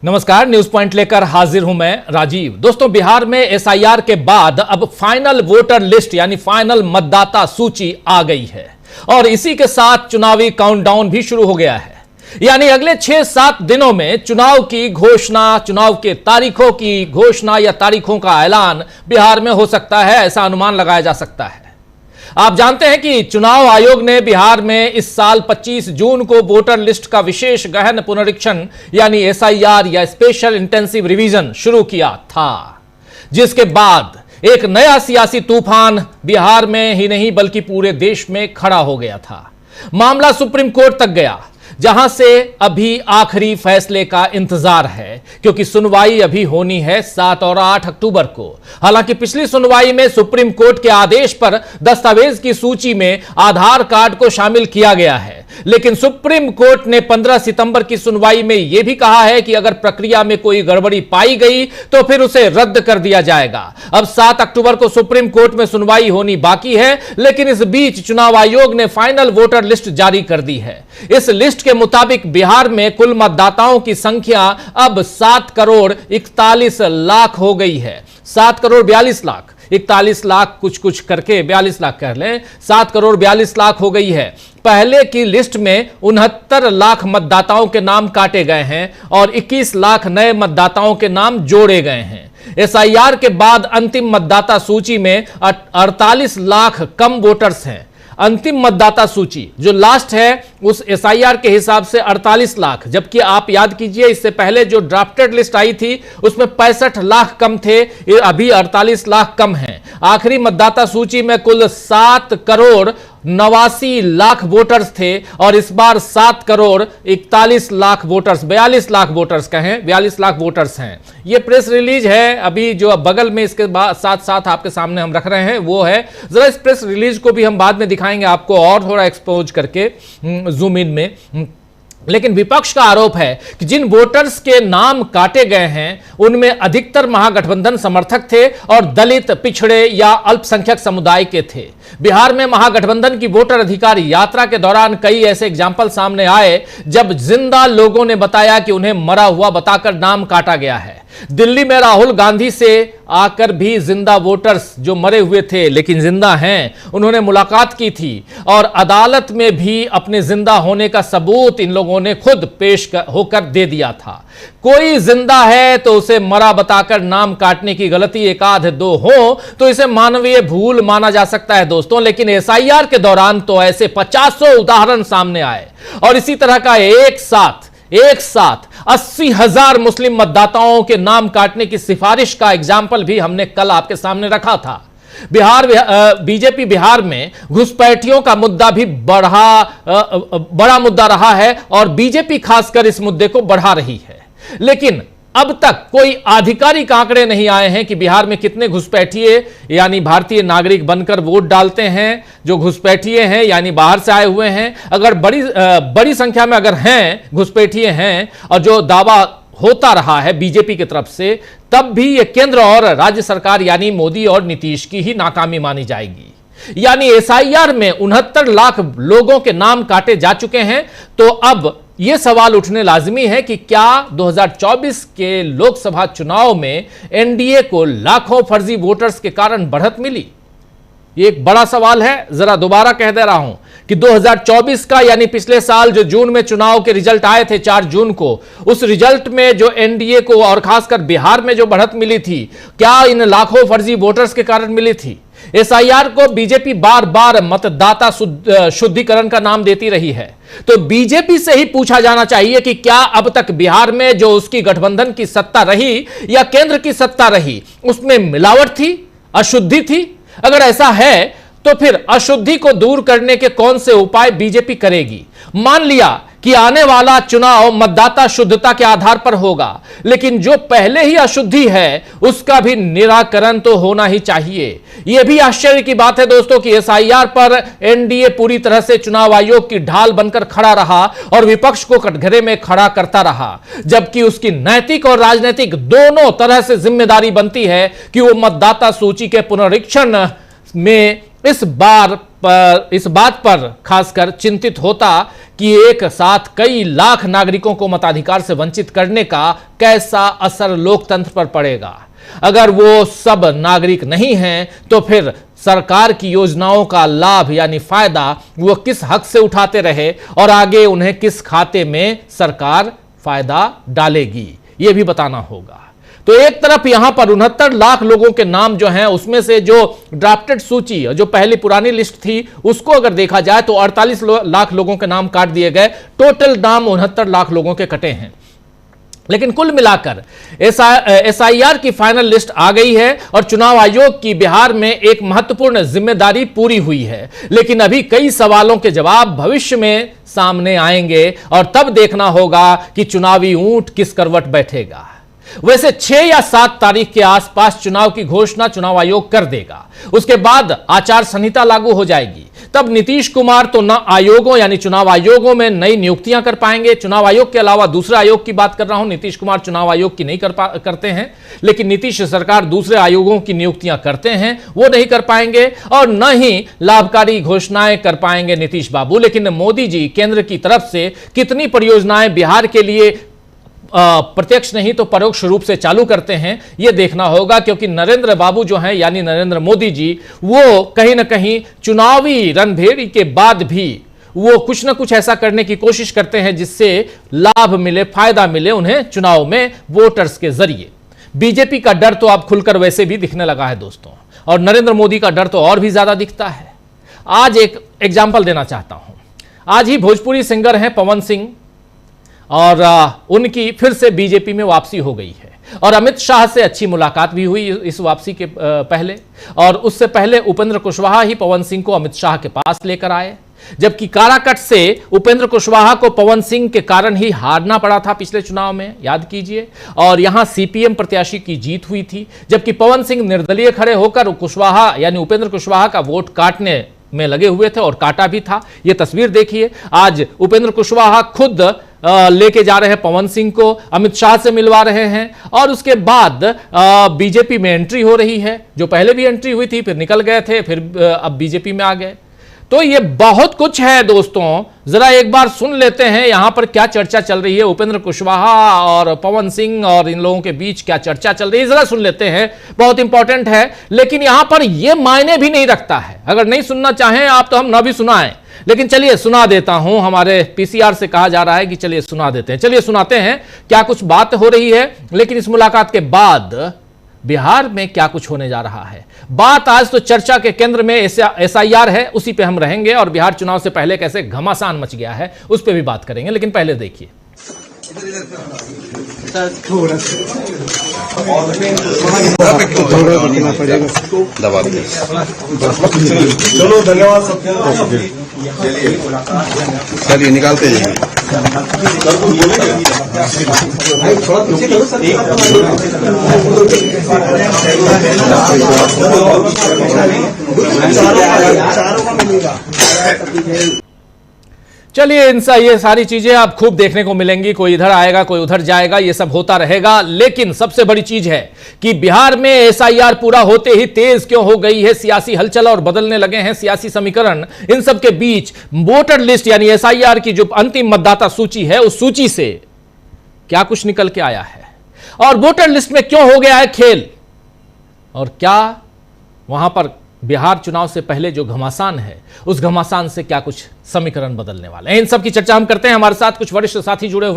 नमस्कार, news point लेकर हाजिर हूं मैं राजीव। दोस्तों, बिहार में एसआईआर के बाद अब फाइनल वोटर लिस्ट यानी फाइनल मतदाता सूची आ गई है और इसी के साथ चुनावी काउंटडाउन भी शुरू हो गया है। यानी अगले 6-7 दिनों में चुनाव की घोषणा, चुनाव के तारीखों की घोषणा या तारीखों का ऐलान बिहार में हो सकता है, ऐसा अनुमान लगाया जा सकता है। आप जानते हैं कि चुनाव आयोग ने बिहार में इस साल 25 जून को वोटर लिस्ट का विशेष गहन पुनरीक्षण यानी एसआईआर या स्पेशल इंटेंसिव रिवीजन शुरू किया था, जिसके बाद एक नया सियासी तूफान बिहार में ही नहीं बल्कि पूरे देश में खड़ा हो गया था। मामला सुप्रीम कोर्ट तक गया, जहां से अभी आखिरी फैसले का इंतजार है, क्योंकि सुनवाई अभी होनी है 7 और 8 अक्टूबर को। हालांकि पिछली सुनवाई में सुप्रीम कोर्ट के आदेश पर दस्तावेज की सूची में आधार कार्ड को शामिल किया गया है, लेकिन सुप्रीम कोर्ट ने 15 सितंबर की सुनवाई में यह भी कहा है कि अगर प्रक्रिया में कोई गड़बड़ी पाई गई तो फिर उसे रद्द कर दिया जाएगा। अब 7 अक्टूबर को सुप्रीम कोर्ट में सुनवाई होनी बाकी है, लेकिन इस बीच चुनाव आयोग ने फाइनल वोटर लिस्ट जारी कर दी है। इस लिस्ट के मुताबिक बिहार में कुल मतदाताओं की संख्या अब 7 करोड़ 41 लाख हो गई है। 7 करोड़ 42 लाख, 41 लाख कुछ करके 42 लाख कह लें, 7 करोड़ 42 लाख हो गई है। पहले की लिस्ट में 69 लाख मतदाताओं के नाम काटे गए हैं और 21 लाख नए मतदाताओं के नाम जोड़े गए हैं। एसआईआर के बाद अंतिम मतदाता सूची में 48 लाख कम वोटर्स हैं। अंतिम मतदाता सूची जो लास्ट है उस एसआईआर के हिसाब से 48 लाख, जबकि आप याद कीजिए इससे पहले जो ड्राफ्टेड लिस्ट आई थी उसमें 65 लाख कम थे, अभी 48 लाख कम हैं। आखिरी मतदाता सूची में कुल 7 करोड़ 89 लाख वोटर्स थे और इस बार 7 करोड़ 41 लाख वोटर्स, 42 लाख वोटर्स कहें, 42 लाख वोटर्स हैं। यह प्रेस रिलीज है, अभी जो बगल में इसके बाद साथ साथ आपके सामने हम रख रहे हैं वो है। जरा इस प्रेस रिलीज को भी हम बाद में दिखाएंगे आपको और थोड़ा एक्सपोज करके जूम इन में। लेकिन विपक्ष का आरोप है कि जिन वोटर्स के नाम काटे गए हैं उनमें अधिकतर महागठबंधन समर्थक थे और दलित, पिछड़े या अल्पसंख्यक समुदाय के थे। बिहार में महागठबंधन की वोटर अधिकार यात्रा के दौरान कई ऐसे एग्जाम्पल सामने आए जब जिंदा लोगों ने बताया कि उन्हें मरा हुआ बताकर नाम काटा गया है। दिल्ली में राहुल गांधी से आकर भी जिंदा वोटर्स जो मरे हुए थे लेकिन जिंदा हैं, उन्होंने मुलाकात की थी और अदालत में भी अपने जिंदा होने का सबूत इन लोगों ने खुद पेश होकर दे दिया था। कोई जिंदा है तो उसे मरा बताकर नाम काटने की गलती एक आध दो हो तो इसे मानवीय भूल माना जा सकता है दोस्तों, लेकिन एसआईआर के दौरान तो ऐसे 50 उदाहरण सामने आए और इसी तरह का एक साथ 80,000 मुस्लिम मतदाताओं के नाम काटने की सिफारिश का एग्जाम्पल भी हमने कल आपके सामने रखा था। बीजेपी बिहार में घुसपैठियों का मुद्दा भी बड़ा मुद्दा रहा है और बीजेपी खासकर इस मुद्दे को बढ़ा रही है, लेकिन अब तक कोई आधिकारिक आंकड़े नहीं आए हैं कि बिहार में कितने घुसपैठिए यानी भारतीय नागरिक बनकर वोट डालते हैं, जो घुसपैठिए हैं यानी बाहर से आए हुए हैं। अगर बड़ी संख्या में अगर हैं घुसपैठिए हैं और जो दावा होता रहा है बीजेपी की तरफ से, तब भी यह केंद्र और राज्य सरकार यानी मोदी और नीतीश की ही नाकामी मानी जाएगी। यानी एसआईआर में 69 लाख लोगों के नाम काटे जा चुके हैं। तो अब यह सवाल उठने लाजमी है कि क्या 2024 के लोकसभा चुनाव में एनडीए को लाखों फर्जी वोटर्स के कारण बढ़त मिली? यह एक बड़ा सवाल है। जरा दोबारा कह दे रहा हूं कि 2024 का यानी पिछले साल जो जून में चुनाव के रिजल्ट आए थे 4 जून को, उस रिजल्ट में जो एनडीए को और खासकर बिहार में जो बढ़त मिली थी, क्या इन लाखों फर्जी वोटर्स के कारण मिली थी? एसआईआर को बीजेपी बार बार मतदाता शुद्धिकरण का नाम देती रही है, तो बीजेपी से ही पूछा जाना चाहिए कि क्या अब तक बिहार में जो उसकी गठबंधन की सत्ता रही या केंद्र की सत्ता रही उसमें मिलावट थी, अशुद्धि थी? अगर ऐसा है तो फिर अशुद्धि को दूर करने के कौन से उपाय बीजेपी करेगी? मान लिया कि आने वाला चुनाव मतदाता शुद्धता के आधार पर होगा, लेकिन जो पहले ही अशुद्धि है उसका भी निराकरण तो होना ही चाहिए। यह भी आश्चर्य की बात है दोस्तों कि एसआईआर पर एनडीए पूरी तरह से चुनाव आयोग की ढाल बनकर खड़ा रहा और विपक्ष को कटघरे में खड़ा करता रहा, जबकि उसकी नैतिक और राजनीतिक दोनों तरह से जिम्मेदारी बनती है कि वो मतदाता सूची के पुनरीक्षण में इस बार इस बात पर खासकर चिंतित होता कि एक साथ कई लाख नागरिकों को मताधिकार से वंचित करने का कैसा असर लोकतंत्र पर पड़ेगा। अगर वो सब नागरिक नहीं हैं तो फिर सरकार की योजनाओं का लाभ यानी फायदा वो किस हक से उठाते रहे और आगे उन्हें किस खाते में सरकार फायदा डालेगी, ये भी बताना होगा। तो एक तरफ यहां पर 69 लाख लोगों के नाम जो हैं उसमें से जो ड्राफ्टेड सूची जो पहली पुरानी लिस्ट थी उसको अगर देखा जाए तो 48 लाख लोगों के नाम काट दिए गए, टोटल नाम 69 लाख लोगों के कटे हैं। लेकिन कुल मिलाकर एसआईआर की फाइनल लिस्ट आ गई है और चुनाव आयोग की बिहार में एक महत्वपूर्ण जिम्मेदारी पूरी हुई है। लेकिन अभी कई सवालों के जवाब भविष्य में सामने आएंगे और तब देखना होगा कि चुनावी ऊंट किस करवट बैठेगा। वैसे 6 या 7 तारीख के आसपास चुनाव की घोषणा चुनाव आयोग कर देगा। उसके बाद आचार संहिता लागू हो जाएगी। तब नीतीश कुमार तो न आयोगों यानी चुनाव आयोगों में नई नियुक्तियां कर पाएंगे, चुनाव आयोग के अलावा दूसरे आयोग की बात कर रहा हूं। नीतीश कुमार चुनाव आयोग की नहीं करते हैं, लेकिन नीतीश सरकार दूसरे आयोगों की नियुक्तियां करते हैं, वो नहीं कर पाएंगे और न ही लाभकारी घोषणाएं कर पाएंगे नीतीश बाबू। लेकिन मोदी जी केंद्र की तरफ से कितनी परियोजनाएं बिहार के लिए प्रत्यक्ष नहीं तो परोक्ष रूप से चालू करते हैं, यह देखना होगा। क्योंकि नरेंद्र बाबू जो हैं यानी नरेंद्र मोदी जी, वो कहीं ना कहीं चुनावी रणभेरी के बाद भी वो कुछ ना कुछ ऐसा करने की कोशिश करते हैं जिससे लाभ मिले, फायदा मिले उन्हें चुनाव में वोटर्स के जरिए। बीजेपी का डर तो अब खुलकर वैसे भी दिखने लगा है दोस्तों, और नरेंद्र मोदी का डर तो और भी ज्यादा दिखता है। आज एक एग्जाम्पल देना चाहता हूं। आज ही भोजपुरी सिंगर हैं पवन सिंह और उनकी फिर से बीजेपी में वापसी हो गई है और अमित शाह से अच्छी मुलाकात भी हुई इस वापसी के पहले। और उससे पहले उपेंद्र कुशवाहा ही पवन सिंह को अमित शाह के पास लेकर आए, जबकि काराकट से उपेंद्र कुशवाहा को पवन सिंह के कारण ही हारना पड़ा था पिछले चुनाव में, याद कीजिए। और यहां सीपीएम प्रत्याशी की जीत हुई थी, जबकि पवन सिंह निर्दलीय खड़े होकर कुशवाहा यानी उपेंद्र कुशवाहा का वोट काटने में लगे हुए थे और काटा भी था। यह तस्वीर देखिए, आज उपेंद्र कुशवाहा खुद लेके जा रहे हैं पवन सिंह को, अमित शाह से मिलवा रहे हैं और उसके बाद बीजेपी में एंट्री हो रही है। जो पहले भी एंट्री हुई थी, फिर निकल गए थे, फिर अब बीजेपी में आ गए। तो ये बहुत कुछ है दोस्तों, जरा एक बार सुन लेते हैं यहां पर क्या चर्चा चल रही है। उपेंद्र कुशवाहा और पवन सिंह और इन लोगों के बीच क्या चर्चा चल रही है, जरा सुन लेते हैं, बहुत इंपॉर्टेंट है। लेकिन यहां पर यह मायने भी नहीं रखता है, अगर नहीं सुनना चाहें आप तो हम ना भी सुनाएं, लेकिन चलिए सुना देता हूं। हमारे पीसीआर से कहा जा रहा है कि चलिए सुना देते हैं। चलिए सुनाते हैं क्या कुछ बात हो रही है। लेकिन इस मुलाकात के बाद बिहार में क्या कुछ होने जा रहा है, बात आज तो चर्चा के केंद्र में एसआईआर है, उसी पे हम रहेंगे और बिहार चुनाव से पहले कैसे घमासान मच गया है उस पे भी बात करेंगे। लेकिन पहले देखिए, चलो धन्यवाद सबको। चलिए निकालते हैं। चलिए ये सारी चीजें आप खूब देखने को मिलेंगी, कोई इधर आएगा कोई उधर जाएगा, ये सब होता रहेगा। लेकिन सबसे बड़ी चीज है कि बिहार में एसआईआर पूरा होते ही तेज क्यों हो गई है सियासी हलचल और बदलने लगे हैं सियासी समीकरण। इन सब के बीच वोटर लिस्ट यानी एसआईआर की जो अंतिम मतदाता सूची है उस सूची से क्या कुछ निकल के आया है और वोटर लिस्ट में क्यों हो गया है खेल, और क्या वहां पर बिहार चुनाव से पहले जो घमासान है उस घमासान से क्या कुछ समीकरण बदलने वाले हैं। इन सब की चर्चा हम करते हैं। हमारे साथ कुछ वरिष्ठ साथी जुड़े हुए हैं।